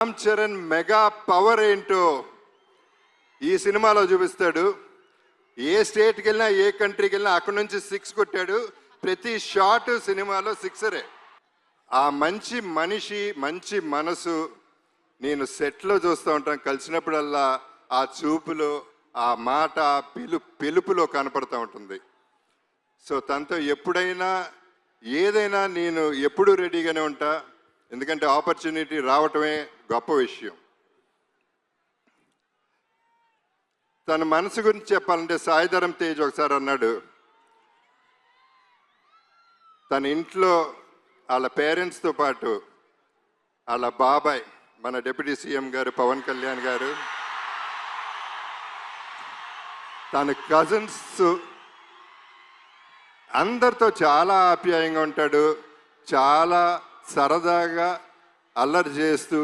Ram Charan mega power ఏంటో ఈ సినిమాలో చూపిస్తాడు. ఏ స్టేట్కి వెళ్ళినా ఏ కంట్రీకి వెళ్ళినా అక్కడి నుంచి 6 కొట్టాడు. ప్రతి షాట్ సినిమాలో 6రే. ఆ మంచి మనిషి, మంచి మనసు నేను సెట్లో చూస్తూ ఉంటాను. కలిసినప్పుడల్లా ఆ చూపులో, ఆ మాట, పిలుపులో కనపడుతూ ఉంటుంది. సో తనతో ఎప్పుడైనా ఏదైనా నేను ఎప్పుడూ రెడీగానే ఉంటా. ఎందుకంటే ఆపర్చునిటీ రావటమే గొప్ప విషయం. తన మనసు గురించి చెప్పాలంటే సాయిధరం తేజ్ ఒకసారి అన్నాడు, తన ఇంట్లో వాళ్ళ పేరెంట్స్తో పాటు వాళ్ళ బాబాయ్ మన డిప్యూటీ సీఎం గారు పవన్ కళ్యాణ్ గారు, తన కజిన్స్ అందరితో చాలా ఆప్యాయంగా ఉంటాడు. చాలా సరదాగా అల్లరి చేస్తూ